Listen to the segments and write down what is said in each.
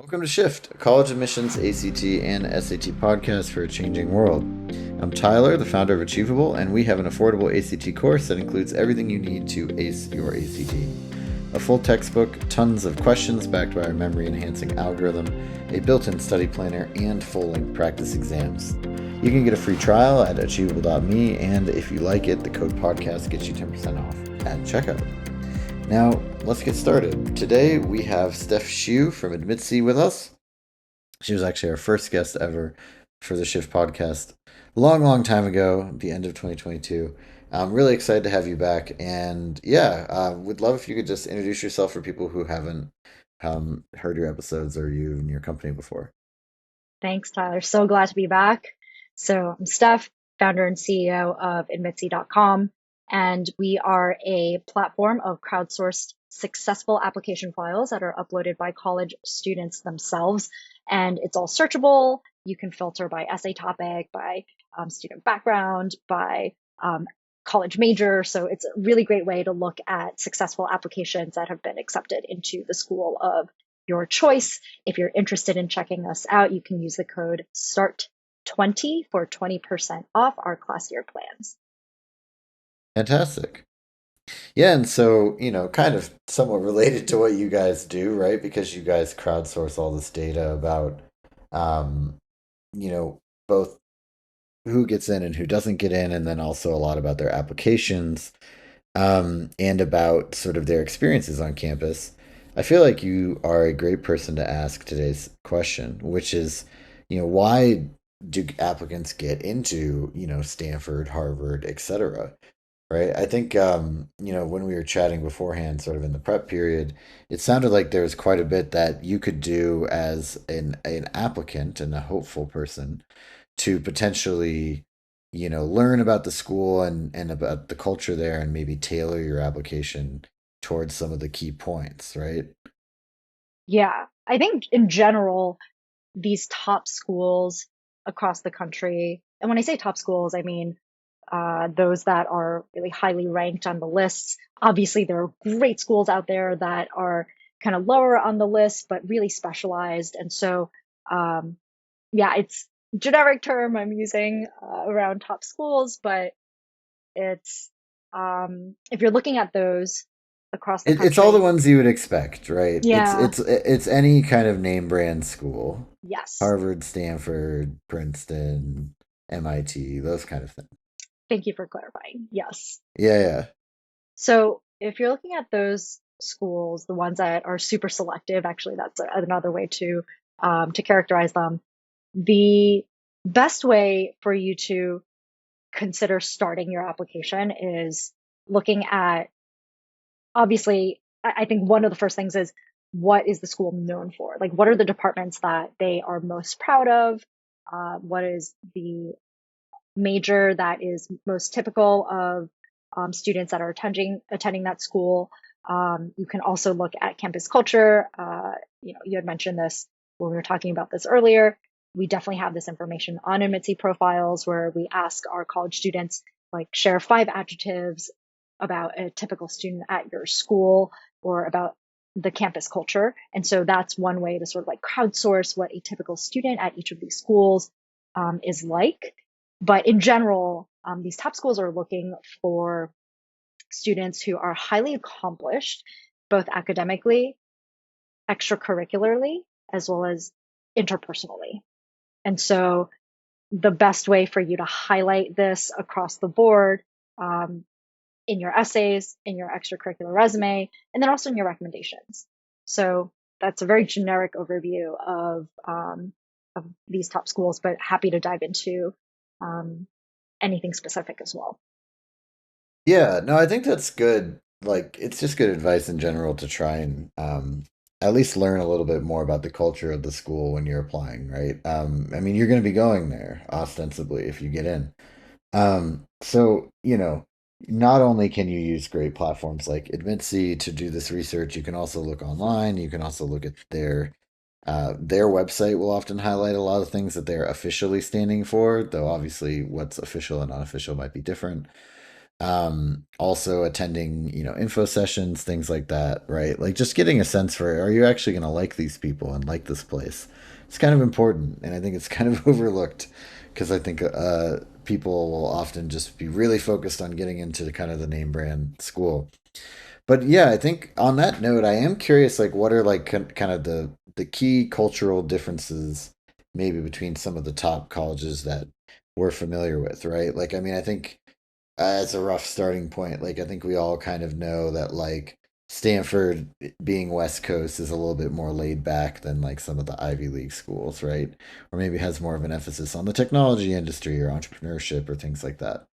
Welcome to Shift, a college admissions, ACT, and SAT podcast for a changing world. I'm Tyler, the founder of Achievable, and we have an affordable ACT course that includes everything you need to ace your ACT. A full textbook, tons of questions backed by our memory enhancing algorithm, a built in study planner, and full length practice exams. You can get a free trial at achievable.me, and if you like it, the code podcast gets you 10% off at checkout. Now, let's get started. Today, we have Steph Shyu from Admitsee with us. She was actually our first guest ever for the Shift podcast long time ago, the end of 2022. I'm really excited to have you back. And would love if you could just introduce yourself for people who haven't heard your episodes or you and your company before. Thanks, Tyler. So glad to be back. So I'm Steph, founder and CEO of Admitsee.com, and we are a platform of crowdsourced successful application files that are uploaded by college students themselves. And it's all searchable. You can filter by essay topic, by student background, by college major. So it's a really great way to look at successful applications that have been accepted into the school of your choice. If you're interested in checking us out, you can use the code START20 for 20% off our class year plans. Fantastic. Yeah, and so, kind of somewhat related to what you guys do, right? Because you guys crowdsource all this data about, um, both who gets in and who doesn't get in, and then also a lot about their applications, and about sort of their experiences on campus. I feel like you are a great person to ask today's question, which is, why do applicants get into, Stanford, Harvard, etc.? Right. I think, when we were chatting beforehand, sort of in the prep period, it sounded like there was quite a bit that you could do as an applicant and a hopeful person to potentially, learn about the school and about the culture there and maybe tailor your application towards some of the key points, right? Yeah, I think in general, these top schools across the country, and when I say top schools, I mean those that are really highly ranked on the lists. Obviously, there are great schools out there that are kind of lower on the list, but really specialized. And so, um, yeah, it's a generic term I'm using around top schools, but it's if you're looking at those across the It's all the country, ones you would expect, right? It's yeah, it's it's any kind of name brand school. yes. Harvard, Stanford, Princeton, MIT, those kind of things. Thank you for clarifying. Yes. Yeah, yeah. So if you're looking at those schools, the ones that are super selective, actually, that's another way to characterize them. The best way for you to consider starting your application is looking at, obviously, I think one of the first things is what is the school known for? Like, what are the departments that they are most proud of? What is the major that is most typical of students that are attending that school. You can also look at campus culture. You had mentioned this when we were talking about this earlier. We definitely have this information on Admitsee profiles where we ask our college students, like, share 5 adjectives about a typical student at your school or about the campus culture. And so that's one way to sort of like crowdsource what a typical student at each of these schools is like. But in general, these top schools are looking for students who are highly accomplished, both academically, extracurricularly, as well as interpersonally. And so the best way for you to highlight this across the board, in your essays, in your extracurricular resume, and then also in your recommendations. So that's a very generic overview of these top schools, but happy to dive into um, anything specific as well. Yeah, no, I think that's good. Like, it's just good advice in general to try and at least learn a little bit more about the culture of the school when you're applying, right? I mean, you're going to be going there ostensibly if you get in. So, not only can you use great platforms like Admitsee to do this research, you can also look online. You can also look at their website will often highlight a lot of things that they're officially standing for, though obviously what's official and unofficial might be different. Also attending, info sessions, things like that, right? Like just getting a sense for, are you actually going to like these people and like this place? It's kind of important, and I think it's kind of overlooked because I think people will often just be really focused on getting into the kind of the name brand school. But yeah, I think on that note, I am curious, like, what are like kind of the key cultural differences maybe between some of the top colleges that we're familiar with, right? Like, I mean, I think as a rough starting point, like I think we all kind of know that like Stanford being West Coast is a little bit more laid back than like some of the Ivy League schools, right? Or maybe has more of an emphasis on the technology industry or entrepreneurship or things like that.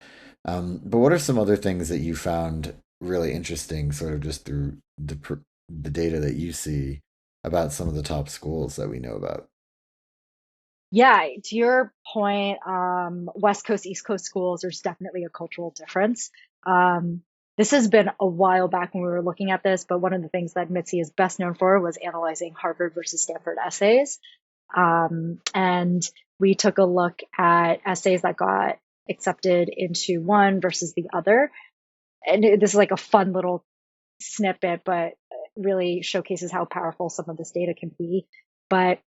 But what are some other things that you found really interesting, sort of just through the data that you see about some of the top schools that we know about? Yeah, to your point, West Coast, East Coast schools, there's definitely a cultural difference. Um, this has been a while back when we were looking at this, but one of the things that Mitzi is best known for was analyzing Harvard versus Stanford essays. And we took a look at essays that got accepted into one versus the other. And this is like a fun little snippet, but really showcases how powerful some of this data can be. But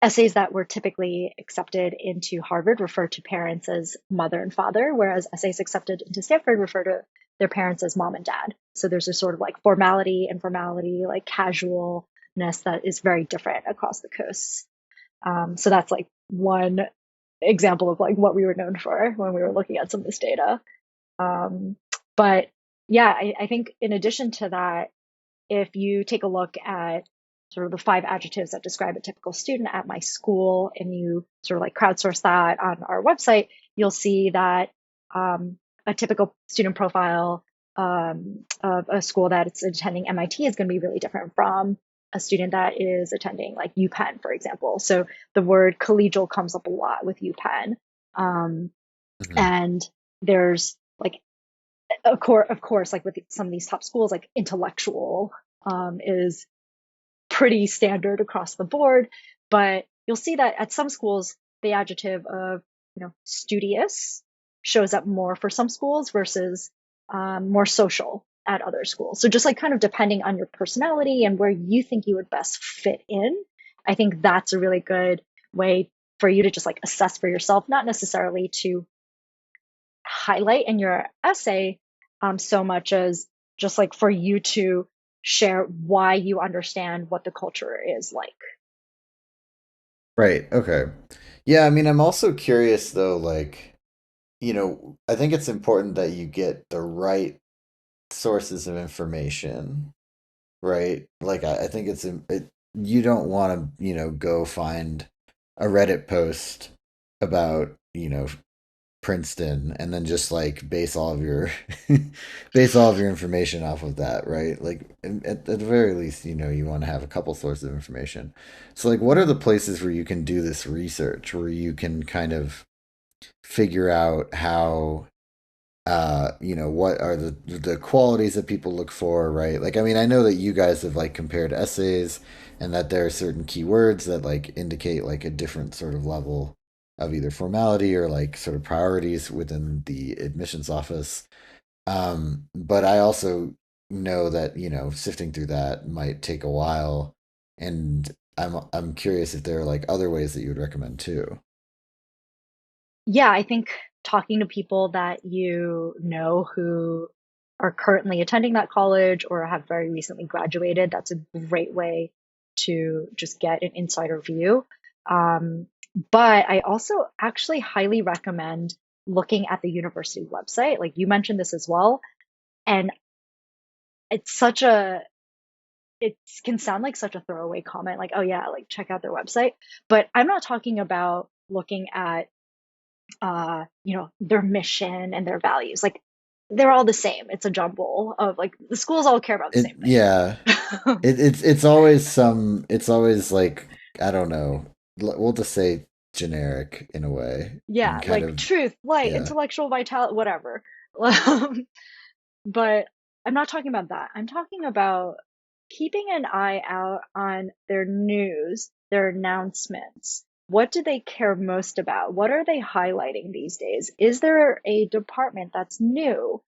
essays that were typically accepted into Harvard refer to parents as mother and father, whereas essays accepted into Stanford refer to their parents as mom and dad. So there's a sort of like formality, informality, like casualness that is very different across the coasts. So that's like one example of like what we were known for when we were looking at some of this data. Um, but yeah, I think in addition to that, if you take a look at sort of the five adjectives that describe a typical student at my school and you sort of like crowdsource that on our website, you'll see that a typical student profile of a school that it's attending MIT is going to be really different from a student that is attending like UPenn, for example. So the word collegial comes up a lot with UPenn. Um, Hmm. and there's like of course, like with some of these top schools, like intellectual is pretty standard across the board. But you'll see that at some schools, the adjective of, studious shows up more for some schools versus more social at other schools. So just like kind of depending on your personality and where you think you would best fit in, I think that's a really good way for you to just like assess for yourself, not necessarily to highlight in your essay so much as just like for you to share why you understand what the culture is like. Right. Okay. Yeah. I mean, I'm also curious though, like, I think it's important that you get the right sources of information, right? Like, I think you don't want to, go find a Reddit post about, Princeton and then just like base all of your base all of your information off of that, right? Like at the very least, you want to have a couple sources of information. So like what are the places where you can do this research where you can kind of figure out how what are the qualities that people look for, right? Like I mean, I know that you guys have like compared essays and that there are certain keywords that like indicate like a different sort of level of either formality or like sort of priorities within the admissions office. But I also know that, sifting through that might take a while, and I'm curious if there are like other ways that you would recommend too. Yeah, I think talking to people that you know who are currently attending that college or have very recently graduated, that's a great way to just get an insider view. Um, but I also actually highly recommend looking at the university website. Like you mentioned this as well. And it's such a it can sound like such a throwaway comment, like, oh yeah, like check out their website. But I'm not talking about looking at their mission and their values. Like they're all the same. It's a jumble of like the schools all care about the It same Yeah, thing. it's always like I don't know. We'll just say generic in a way Yeah, and kind like of truth, light, yeah. intellectual vitality, whatever. But I'm not talking about that. I'm talking about keeping an eye out on their news, their announcements. what do they care most about? What are they highlighting these days? Is there a department that's new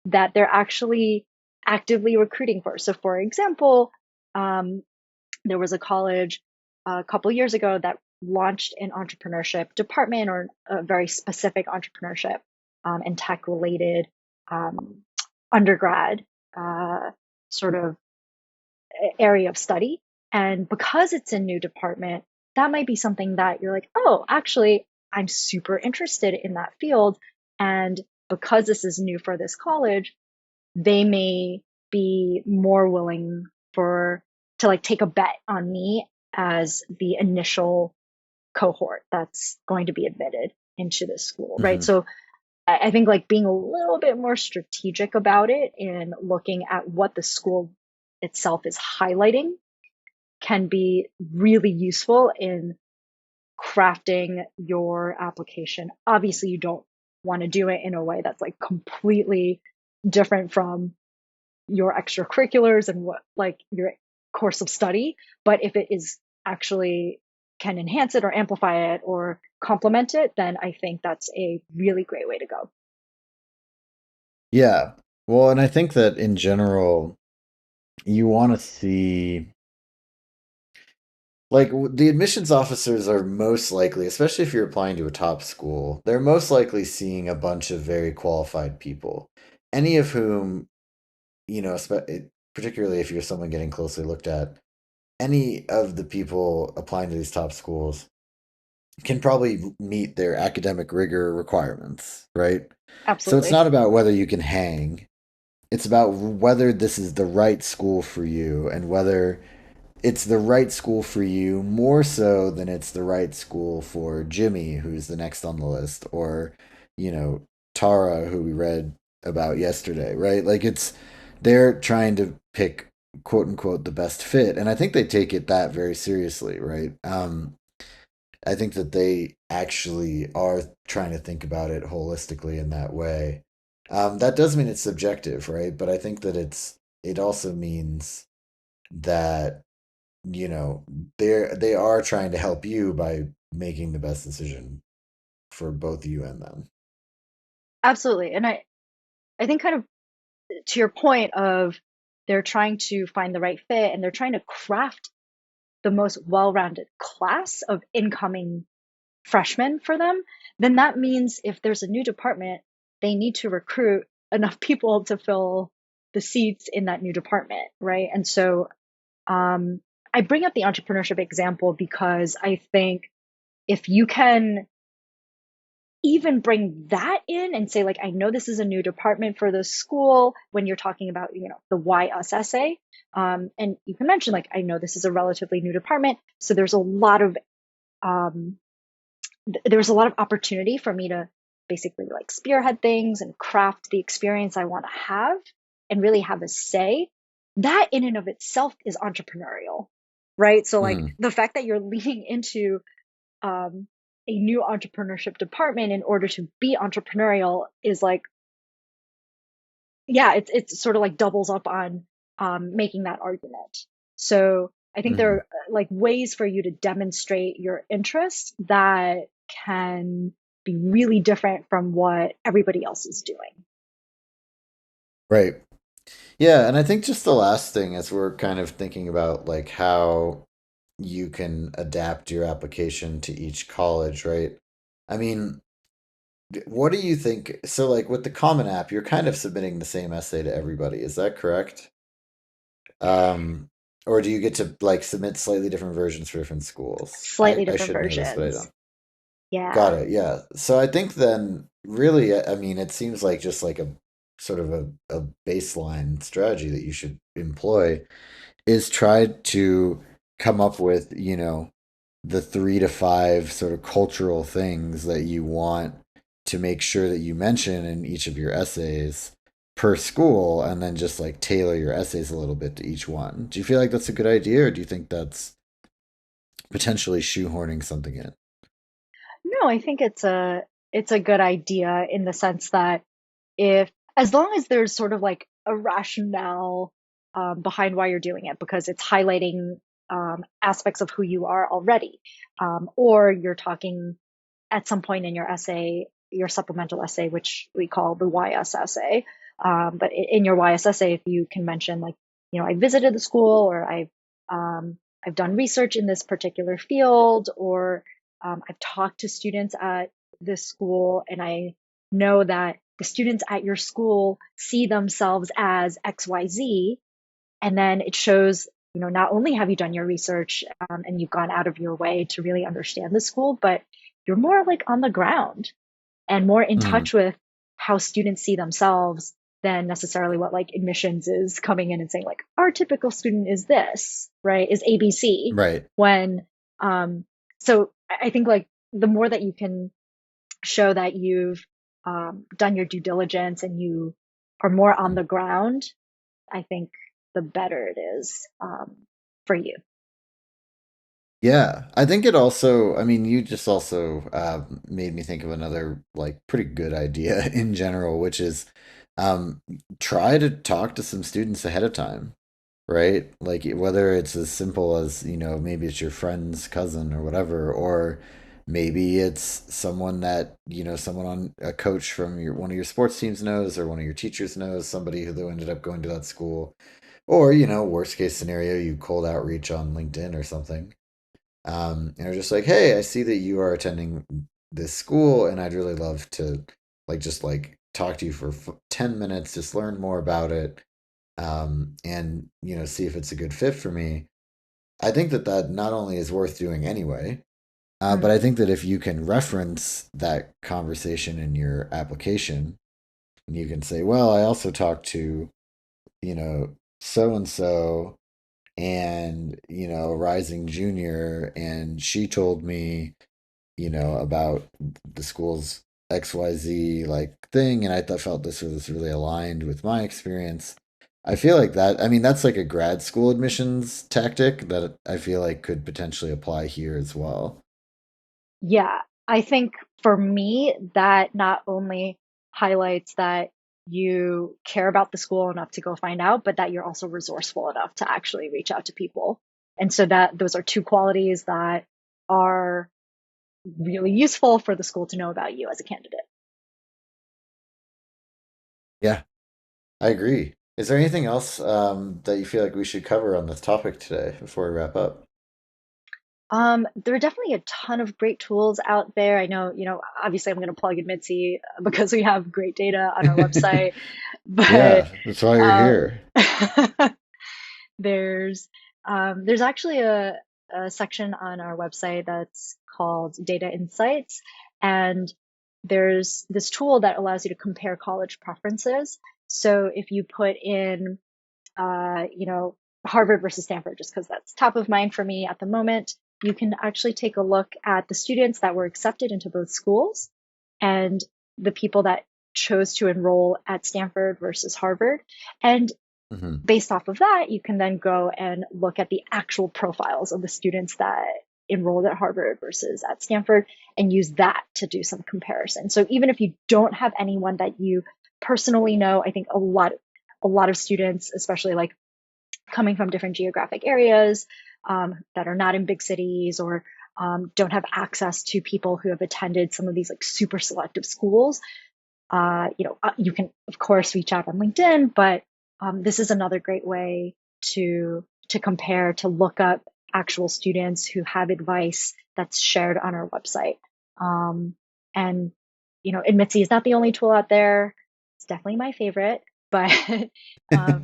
that they're actually actively recruiting for? So, for example, um, there was a college a couple years ago that launched an entrepreneurship department or a very specific entrepreneurship and tech related um, undergrad uh, sort of area of study. And because it's a new department, that might be something that you're like, oh, actually, I'm super interested in that field. And because this is new for this college, they may be more willing for to like take a bet on me as the initial cohort that's going to be admitted into this school, right? Hmm. So I think like being a little bit more strategic about it and looking at what the school itself is highlighting can be really useful in crafting your application. Obviously, you don't want to do it in a way that's like completely different from your extracurriculars and what like your course of study. But if it is actually can enhance it or amplify it or complement it, then I think that's a really great way to go. Yeah. Well, and I think that in general, you want to see like the admissions officers are most likely, especially if you're applying to a top school, they're most likely seeing a bunch of very qualified people, any of whom, particularly if you're someone getting closely looked at, any of the people applying to these top schools can probably meet their academic rigor requirements, right? So it's Absolutely. not about whether you can hang, it's about whether this is the right school for you and whether it's the right school for you more so than it's the right school for Jimmy, who's the next on the list, or, you know, Tara, who we read about yesterday, right? Like they're trying to pick quote unquote the best fit. And I think they take it that very seriously, right? I think that they actually are trying to think about it holistically in that way. That does mean it's subjective, right? But I think that it also means that they are trying to help you by making the best decision for both you and them. Absolutely. And I think kind of to your point of they're trying to find the right fit and they're trying to craft the most well-rounded class of incoming freshmen for them, then that means if there's a new department, they need to recruit enough people to fill the seats in that new department, right? And so I bring up the entrepreneurship example because I think if you can even bring that in and say, like, I know this is a new department for the school when you're talking about, the why us essay. And you can mention, like, I know this is a relatively new department. So um, there's a lot of opportunity for me to basically like spearhead things and craft the experience I want to have and really have a say. That in and of itself is entrepreneurial, right? So like Hmm. the fact that you're leaning into um, a new entrepreneurship department in order to be entrepreneurial is like, yeah, it's sort of like doubles up on making that argument. So I think there Hmm. are like ways for you to demonstrate your interest that can be really different from what everybody else is doing. Right. Yeah, and I think just the last thing as we're kind of thinking about like how you can adapt your application to each college, right? I mean, what do you think? So, like with the Common App, you're kind of submitting the same essay to everybody. Is that correct? Um, or do you get to like submit slightly different versions for different schools? I Slightly I different should know this, but I versions. don't. Got Yeah. it. Yeah. So I think then really, I mean, it seems like just like a sort of a baseline strategy that you should employ is try to come up with, the 3 to 5 sort of cultural things that you want to make sure that you mention in each of your essays per school, and then just like tailor your essays a little bit to each one. Do you feel like that's a good idea, or do you think that's potentially shoehorning something in? No, I think it's a good idea in the sense that if as long as there's sort of like a rationale behind why you're doing it because it's highlighting aspects of who you are already, or you're talking at some point in your essay, your supplemental essay, which we call the YS essay. But in your YS essay, if you can mention like, I visited the school, or I've done research in this particular field, or I've talked to students at this school, and I know that the students at your school see themselves as XYZ, and then it shows, not only have you done your research, and you've gone out of your way to really understand the school, but you're more like on the ground and more in Mhm. touch with how students see themselves than necessarily what like admissions is coming in and saying like our typical student is this, right? Is ABC. Right. When so I think like the more that you can show that you've done your due diligence and you are more on the ground, I think the better it is for you. Yeah, I think it also, I mean, you just also made me think of another like pretty good idea in general, which is um, try to talk to some students ahead of time, right? Like whether it's as simple as, maybe it's your friend's cousin or whatever, or maybe it's someone that, someone on a coach from one of your sports teams knows, or one of your teachers knows, somebody who ended up going to that school, or, worst case scenario, you cold outreach on LinkedIn or something. And they're just like, hey, I see that you are attending this school, and I'd really love to just like talk to you for 10 minutes, just learn more about it, and see if it's a good fit for me. I think that that not only is worth doing anyway, but Mm. I think that if you can reference that conversation in your application, and you can say, well, I also talked to, so and so, and rising junior, and she told me about the school's XYZ like thing, and felt this was really aligned with my experience. I feel like that, I mean, that's like a grad school admissions tactic that I feel like could potentially apply here as well. Yeah, I think for me, that not only highlights that you care about the school enough to go find out, but that you're also resourceful enough to actually reach out to people. And so that those are two qualities that are really useful for the school to know about you as a candidate. Yeah, I agree. Is there anything else that you feel like we should cover on this topic today before we wrap up? There are definitely a ton of great tools out there. I know, obviously I'm going to plug Admitsee because we have great data on our website, but Yeah, that's why you're um, here. there's there's actually a section on our website that's called Data Insights, and there's this tool that allows you to compare college preferences. So if you put in Harvard versus Stanford, just because that's top of mind for me at the moment. You can actually take a look at the students that were accepted into both schools and the people that chose to enroll at Stanford versus Harvard. And Hmm. based off of that, you can then go and look at the actual profiles of the students that enrolled at Harvard versus at Stanford and use that to do some comparison. So even if you don't have anyone that you personally know, I think a lot of students, especially like coming from different geographic areas that are not in big cities or don't have access to people who have attended some of these like super selective schools. You can of course reach out on LinkedIn, but this is another great way to compare, to look up actual students who have advice that's shared on our website. And Admitsee is not the only tool out there. It's definitely my favorite, but um,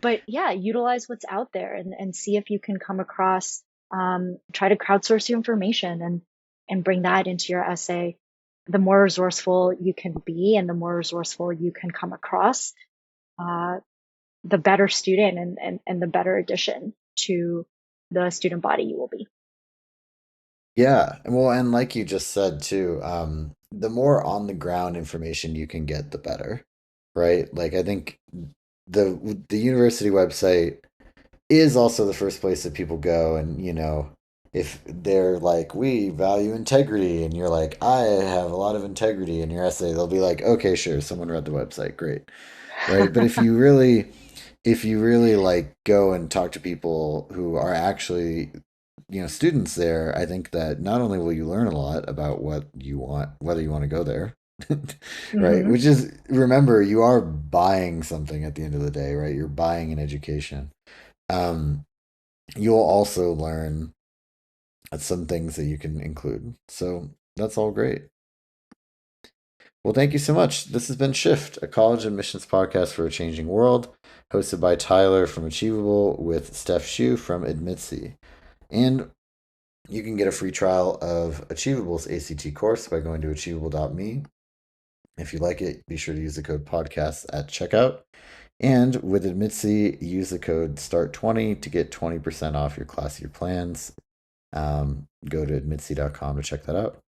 but yeah, utilize what's out there and see if you can come across, try to crowdsource your information and bring that into your essay. The more resourceful you can be and the more resourceful you can come across, uh, the better student and the better addition to the student body you will be. Yeah, well, and like you just said too, the more on the ground information you can get, the better, right? Like I think the university website is also the first place that people go, and if they're like, we value integrity, and you're like, I have a lot of integrity in your essay, they'll be like, okay, sure, someone read the website, great, right? But if you really if you really like go and talk to people who are actually, students there, I think that not only will you learn a lot about what you want, whether you want to go there, right? Hmm. Which is, remember, you are buying something at the end of the day, right? You're buying an education. Um, you'll also learn some things that you can include. So that's all great. Well, thank you so much. This has been Shift, a college admissions podcast for a changing world, hosted by Tyler from Achievable with Steph Shyu from Admitsee. And you can get a free trial of Achievable's ACT course by going to achievable.me. If you like it, be sure to use the code podcast at checkout. And with Admitsee, use the code START20 to get 20% off your class year plans. Go to admitsee.com to check that out.